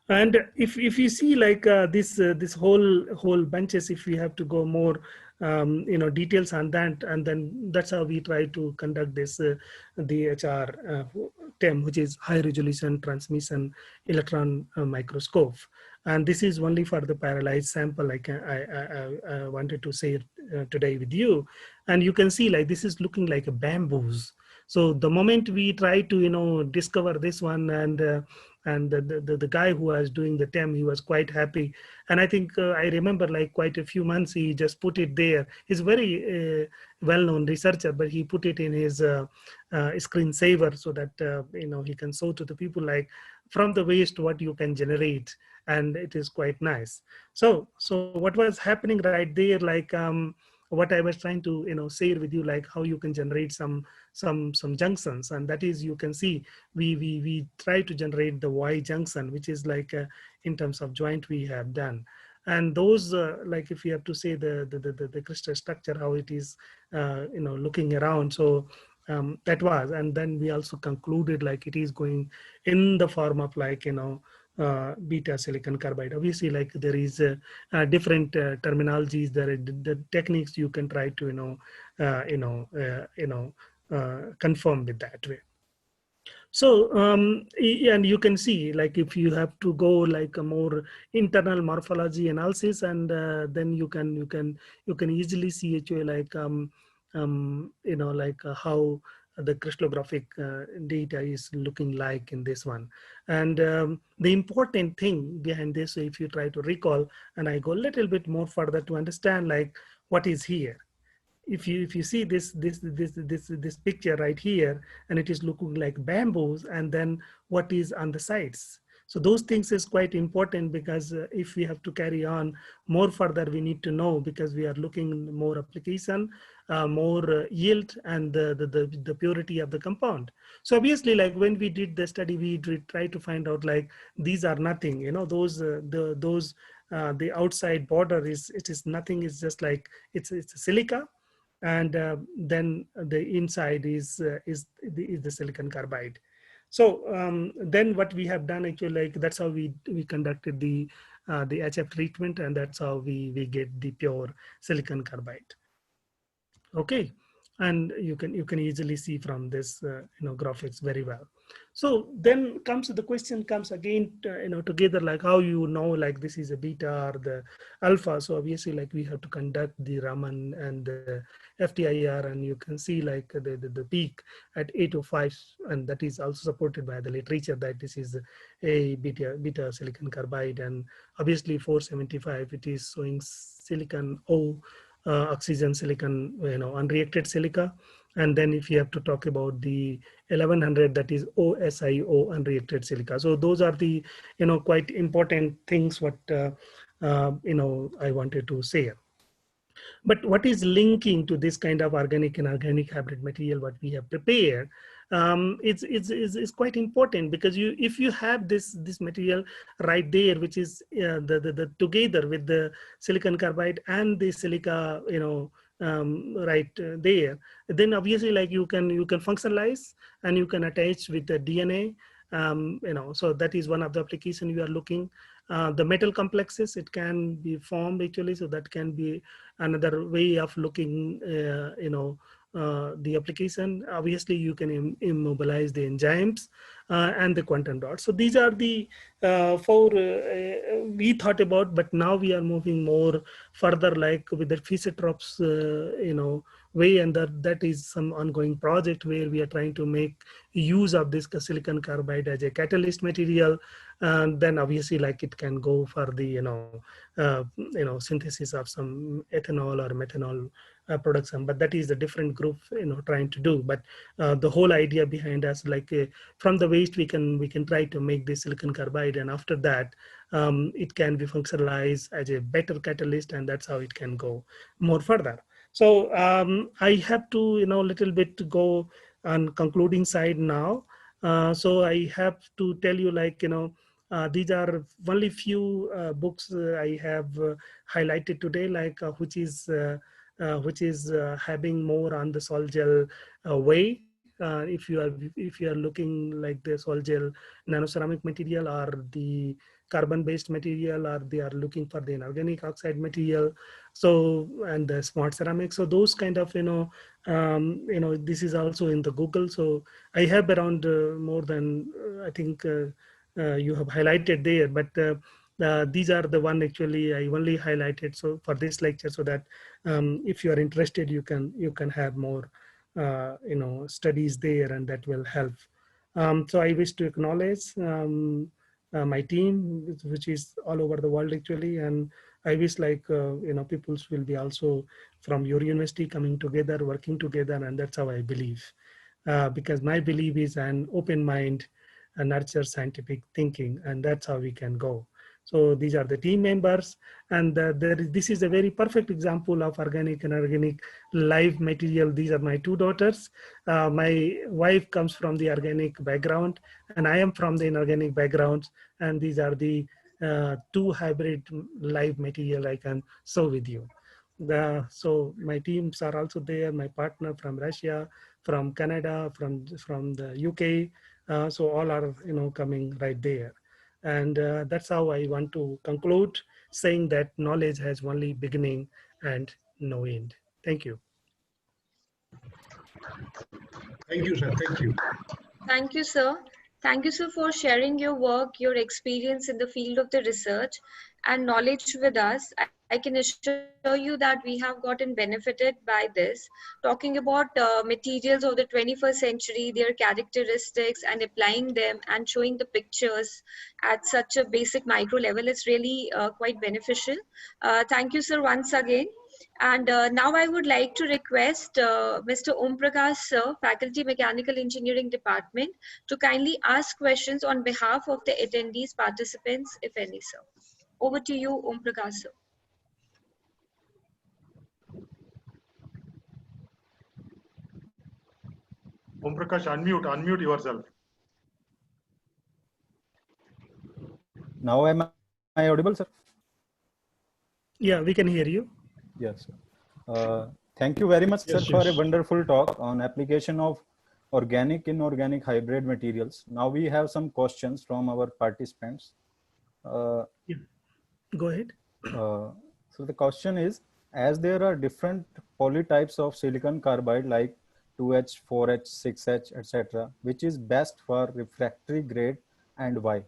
And if you see like this whole bunches, if we have to go more details on that, and then that's how we try to conduct this the HR TEM, which is high resolution transmission electron microscope. And this is only for the paralyzed sample. I wanted to say today with you. And you can see like this is looking like a bamboos. So the moment we try to discover this one, and the guy who was doing the TEM, he was quite happy. And I think I remember like quite a few months he just put it there. He's very well-known researcher, but he put it in his screensaver, so that he can show to the people like from the waste what you can generate. And it is quite nice. So what was happening right there, like what I was trying to share with you, like how you can generate some junctions. And that is, you can see we try to generate the Y junction, which is like in terms of joint we have done. And those like if you have to say the crystal structure, how it is looking around. So that was, and then we also concluded like it is going in the form of like beta silicon carbide. Obviously, like there is different terminologies. There are the techniques you can try to confirm with that way. So, and you can see, like, if you have to go like a more internal morphology analysis, and then you can easily see actually like like how the crystallographic data is looking like in this one. And the important thing behind this, if you try to recall, and I go a little bit more further to understand like what is here. If you see this picture right here, and it is looking like bamboos, and then what is on the sides. So those things is quite important, because if we have to carry on more further, we need to know, because we are looking more application, more yield, and the purity of the compound. So obviously, like when we did the study, we did try to find out like these are nothing, those the outside border is nothing, it's just like it's a silica, and then the inside is the silicon carbide. So then what we have done actually, like that's how we conducted the HF treatment, and that's how we get the pure silicon carbide. Okay, and you can easily see from this graphics very well. So then the question comes again together, like how like this is a beta or the alpha. So obviously, like we have to conduct the Raman and the FTIR, and you can see like the peak at 805, and that is also supported by the literature that this is a beta silicon carbide. And obviously 475, it is showing silicon O, oxygen silicon, unreacted silica. And then if you have to talk about the 1100, that is OSIO, unreacted silica. So those are the quite important things what I wanted to say. But what is linking to this kind of organic and organic hybrid material what we have prepared, it's quite important, because if you have this material right there, which is the together with the silicon carbide and the silica, right there, then obviously like you can functionalize, and you can attach with the DNA. So that is one of the application we are looking. The metal complexes, it can be formed actually, so that can be another way of looking, the application. Obviously, you can immobilize the enzymes and the quantum dots. So these are the four we thought about, but now we are moving more further, like with the Fischer-Tropsch, way, and that is some ongoing project where we are trying to make use of this silicon carbide as a catalyst material. And then obviously, like it can go for the synthesis of some ethanol or methanol production, but that is a different group trying to do. But the whole idea behind us, like from the waste we can try to make this silicon carbide, and after that it can be functionalized as a better catalyst, and that's how it can go more further. So I have to little bit go on concluding side now. So I have to tell you, like these are only few books I have highlighted today, like which is having more on the sol gel way. If you are looking like the sol gel nanoceramic material, or the carbon based material, or they are looking for the inorganic oxide material, so, and the smart ceramics, so those kind of this is also in the Google. So I have around more than I think you have highlighted there, but these are the one actually I only highlighted so for this lecture, so that if you are interested, you can have more studies there, and that will help. So I wish to acknowledge my team, which is all over the world actually, and I wish like people will be also from your university coming together, working together, and that's how I believe, because my belief is an open mind and nurture scientific thinking, and that's how we can go. So these are the team members, and this is a very perfect example of organic and organic live material. These are my two daughters. My wife comes from the organic background, and I am from the inorganic background, and these are the two hybrid live material I can show with you. So my teams are also there, my partner from Russia, from Canada, from the UK, so all are coming right there. And that's how I want to conclude, saying that knowledge has only beginning and no end. Thank you. Thank you, sir. Thank you. Thank you, sir. Thank you, sir, for sharing your work, your experience in the field of the research and knowledge with us. I can assure you that we have gotten benefited by this. Talking about materials of the 21st century, their characteristics, and applying them and showing the pictures at such a basic micro level is really quite beneficial. Thank you, sir, once again. And now I would like to request Mr. Om Prakash, sir, Faculty Mechanical Engineering Department, to kindly ask questions on behalf of the attendees, participants, if any, sir. Over to you, Om Prakash, sir. Om Prakash, unmute yourself. Now am I audible, sir? Yeah, we can hear you. Yes. Thank you very much, sir, Yes, for a yes. wonderful talk on application of organic inorganic hybrid materials. Now we have some questions from our participants. Go ahead. So the question is, as there are different polytypes of silicon carbide like 2H, 4H, 6H, etc., which is best for refractory grade and why?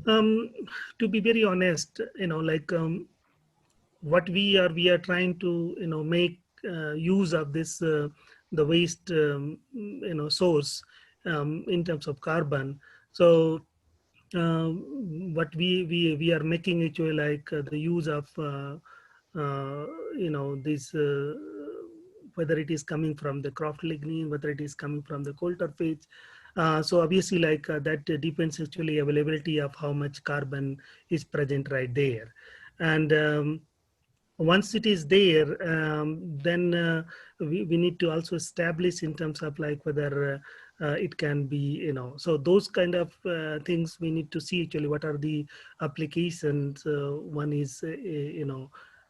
To be very honest, what we are trying to make use of this the waste source in terms of carbon. So what we are making actually like the use of this whether it is coming from the Croft lignin, whether it is coming from the coulter pitch. So obviously that depends actually availability of how much carbon is present right there. And once it is there, then we need to also establish in terms of like whether it can be, so those kind of things we need to see actually what are the applications one is,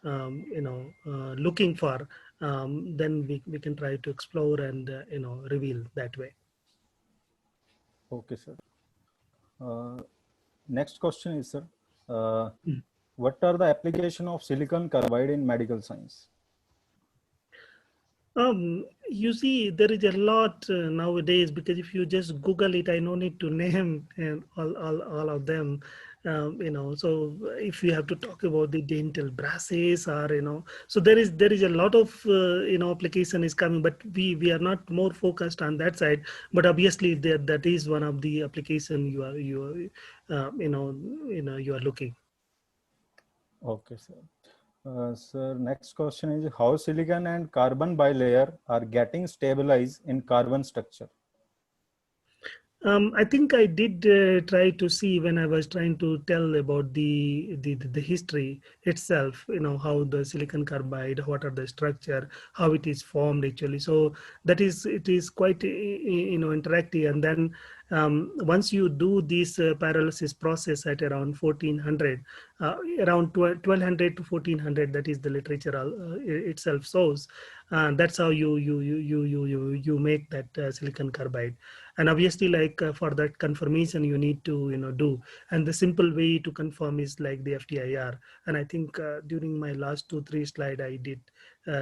looking for. Then we can try to explore and, reveal that way. Okay, sir. Next question is, sir, what are the application of silicon carbide in medical science? You see, there is a lot nowadays, because if you just Google it, I no need to name all of them. So if you have to talk about the dental brasses or, so there is a lot of, application is coming, but we are not more focused on that side. But obviously that is one of the application you are, you are looking. Okay, sir. Sir, next question is how silicon and carbon bilayer are getting stabilized in carbon structure? I think I did try to see when I was trying to tell about the history itself, how the silicon carbide, what are the structure, how it is formed actually. So it is quite, interactive. And then once you do this pyrolysis process at around 1400, around 1200 to 1400, that is the literature itself shows. That's how you make that silicon carbide. And obviously for that confirmation you need to do, and the simple way to confirm is like the FTIR. And I think during my last 2-3 slide I did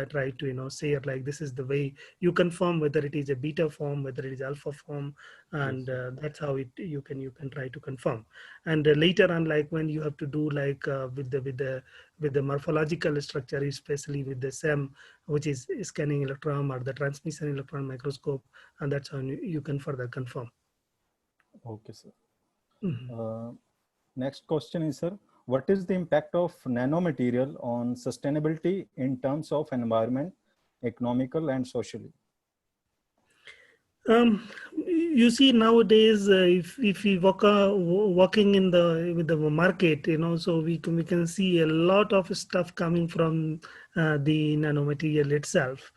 try to say it like this is the way you confirm whether it is a beta form, whether it is alpha form, and that's how you can try to confirm. And later on, like when you have to do like with the morphological structure, especially with the SEM, which is scanning electron or the transmission electron microscope, and that's how you can further confirm. Okay, sir. Next question is, sir, what is the impact of nanomaterial on sustainability in terms of environment, economical and socially? You see nowadays, if we walking in with the market, so we can see a lot of stuff coming from the nanomaterial itself.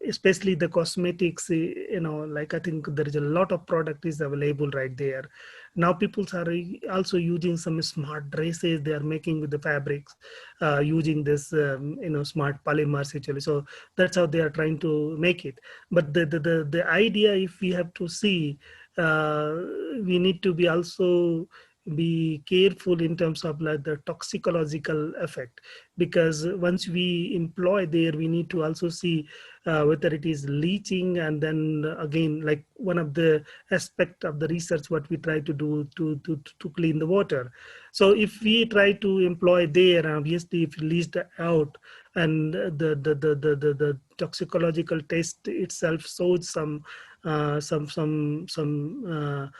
Especially the cosmetics, like I think there is a lot of product is available right there. Now people are also using some smart dresses they are making with the fabrics, using this, smart polymers actually. So that's how they are trying to make it. But the idea, if we have to see, we need to be also, be careful in terms of like the toxicological effect, because once we employ there, we need to also see whether it is leaching, and then again, like one of the aspect of the research what we try to do to clean the water. So if we try to employ there, obviously if leached out and the toxicological test itself shows some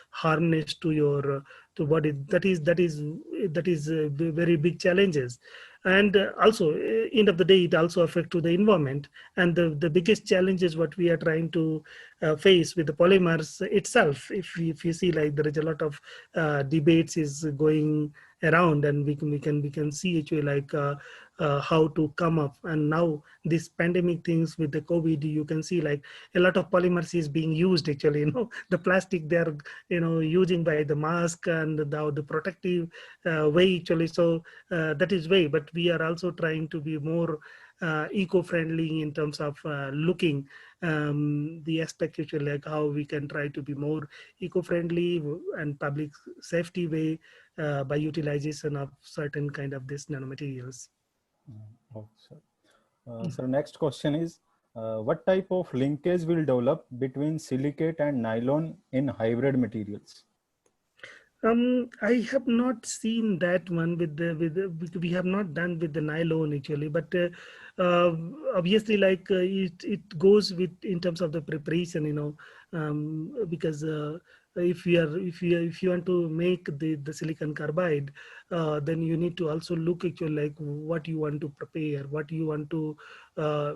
harmness to your to body, that is very big challenges. And also end of the day, it also affect to the environment. And the biggest challenge is what we are trying to face with the polymers itself. If you see, like there is a lot of debates is going around, and we can see actually like how to come up. And now this pandemic things with the COVID, you can see like a lot of polymers is being used actually, the plastic they're using by the mask and the protective way actually. So that is way, but we are also trying to be more eco-friendly in terms of looking the aspect actually, like how we can try to be more eco-friendly and public safety way by utilization of certain kind of this nanomaterials. Oh, sir. So next question is, what type of linkage will develop between silicate and nylon in hybrid materials? I have not seen that one we have not done with the nylon actually, but obviously like it goes with in terms of the preparation, because if you want to make the silicon carbide, then you need to also look actually like what you want to prepare, what you want to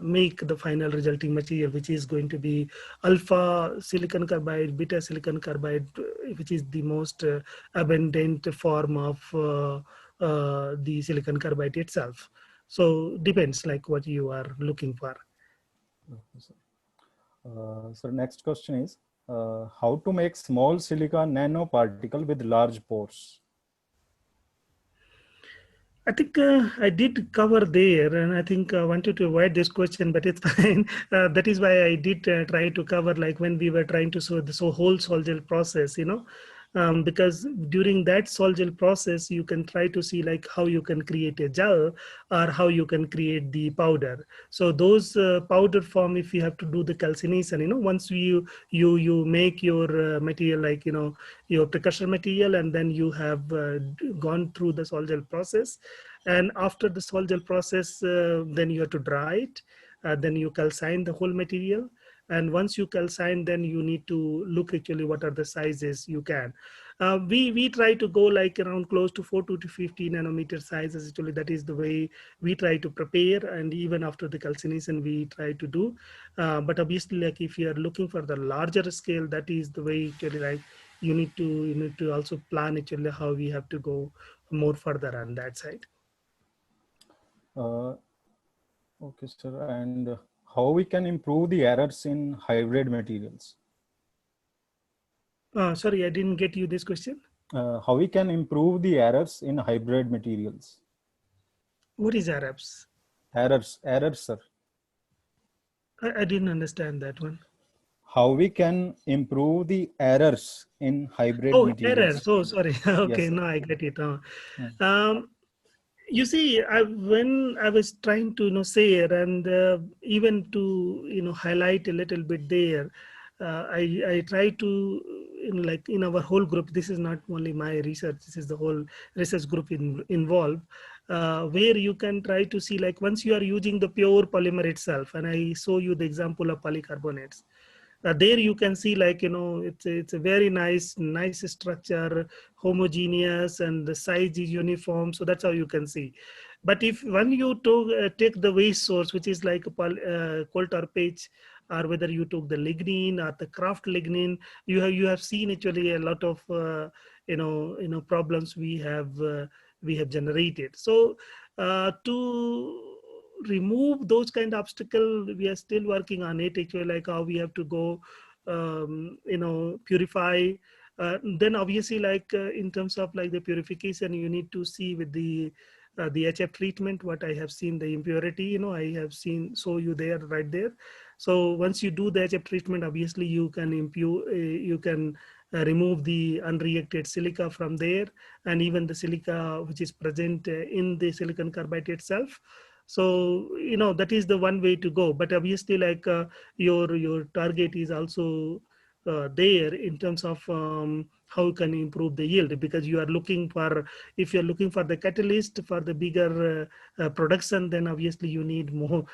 make the final resulting material, which is going to be alpha silicon carbide, beta silicon carbide, which is the most abundant form of the silicon carbide itself. So depends like what you are looking for. Okay, sir. So next question is, how to make small silica nanoparticle with large pores? I think I did cover there, and I think I wanted to avoid this question, but it's fine. That is why I did try to cover, like when we were trying to show the whole sol-gel process, because during that sol-gel process, you can try to see like how you can create a gel or how you can create the powder. So those powder form, if you have to do the calcination, once you make your material like your precursor material, and then you have gone through the sol-gel process, and after the sol-gel process, then you have to dry it, then you calcine the whole material. And once you calcine, then you need to look actually what are the sizes you can. We try to go like around close to 4 to 50 nanometer sizes. Actually, that is the way we try to prepare. And even after the calcination, we try to do. But obviously, like if you are looking for the larger scale, that is the way actually like you need to also plan actually how we have to go more further on that side. Okay, sir. And how we can improve the errors in hybrid materials? Sorry, I didn't get you this question. How we can improve the errors in hybrid materials? What is Arabs? Errors, sir. I didn't understand that one. How we can improve the errors in hybrid materials? Errors. Oh, sorry. Okay, Yes, no, I get it. Hmm. You see, when I was trying to say, and even to highlight a little bit there, I try to like in our whole group. This is not only my research. This is the whole research group involved, where you can try to see like once you are using the pure polymer itself, and I show you the example of polycarbonates. There you can see like it's a very nice structure, homogeneous, and the size is uniform, so that's how you can see. But if when you take the waste source, which is like coal tar pitch, or whether you took the lignin or the craft lignin, you have seen actually a lot of problems we have generated. So to remove those kind of obstacle, we are still working on it actually, like how we have to go purify. Then obviously like in terms of like the purification, you need to see with the HF treatment what I have seen the impurity, I have seen show you there right there. So once you do the HF treatment, obviously you can remove the unreacted silica from there, and even the silica which is present in the silicon carbide itself. So, that is the one way to go. But obviously, like your target is also there in terms of how you can improve the yield, because you are looking for, if you're looking for the catalyst for the bigger production, then obviously you need more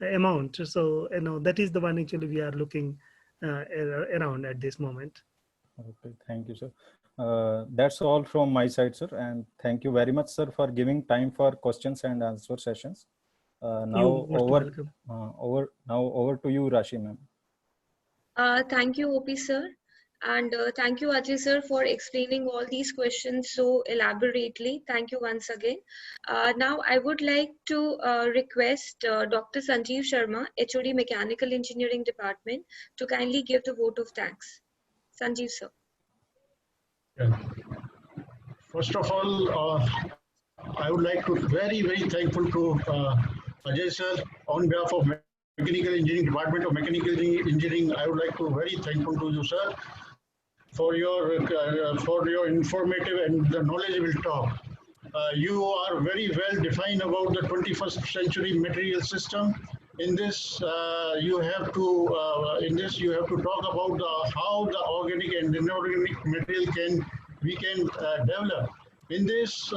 amount. So, that is the one actually we are looking around at this moment. Okay, thank you, sir. That's all from my side, sir. And thank you very much, sir, for giving time for questions and answer sessions. Now You're welcome. over to you, Rashi ma'am. Thank you, OP sir. And thank you, Ajay sir, for explaining all these questions so elaborately. Thank you once again. Now, I would like to request Dr. Sanjeev Sharma, HOD Mechanical Engineering Department, to kindly give the vote of thanks. Sanjeev sir. Yeah. First of all, I would like to very thankful to Ajay sir on behalf of Mechanical Engineering Department of Mechanical Engineering. I would like to very thankful to you, sir, for your informative and the knowledgeable talk. You are very well defined about the 21st century material system. In this, you have to talk about how the organic and inorganic material we can develop. In this,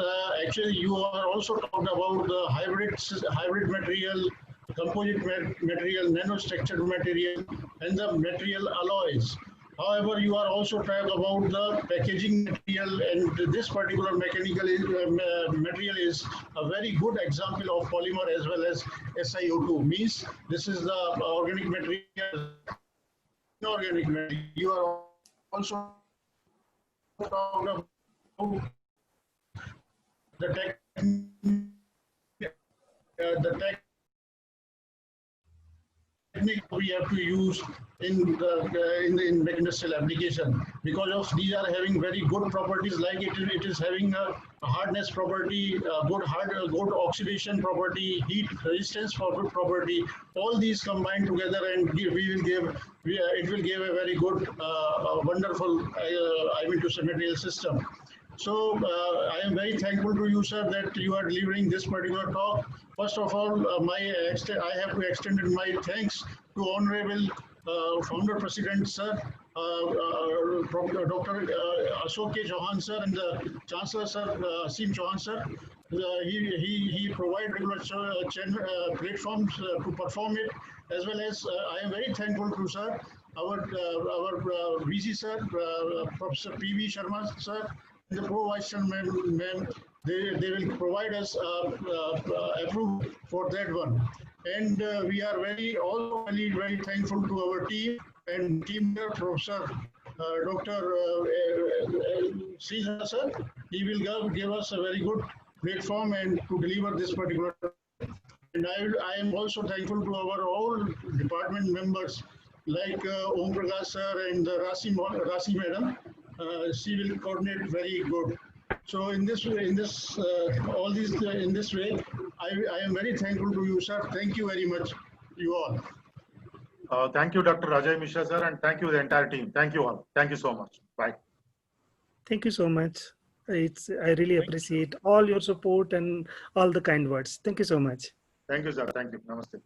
actually, you are also talking about the hybrid material, composite material, nanostructured material, and the material alloys. However, you are also talking about the packaging material, and this particular mechanical material is a very good example of polymer as well as SiO2. Means this is the organic material, inorganic material. You are also talking about the technique we have to use in industrial application, because of these are having very good properties, like it is having a hardness property, good oxidation property, heat resistance property. All these combined together, and it will give a very good, wonderful, material system. So I am very thankful to you, sir, that you are delivering this particular talk. First of all, I have to extend my thanks to Honorable Founder President, sir, Dr. Ashok K. Chauhan, sir, and the Chancellor, sir, Asim Chauhan, sir. He provided regular platforms to perform it, as well as I am very thankful to sir, our VC, sir, Professor P.V. Sharma, sir, the Pro Vice Chairman, ma'am, they will provide us approval for that one. And we are very thankful to our team and team leader, Professor Dr. Sridhar, sir. He will give us a very good platform and to deliver this particular. And I am also thankful to our all department members like Om Prakash sir and Rasi madam. She will coordinate very good. So in this way, in this way, I am very thankful to you, sir. Thank you very much, you all. Thank you, Dr. Ajay Mishra, sir, and thank you the entire team. Thank you all. Thank you so much. Bye. Thank you so much. I really appreciate all your support and all the kind words. Thank you so much. Thank you, sir. Thank you. Namaste.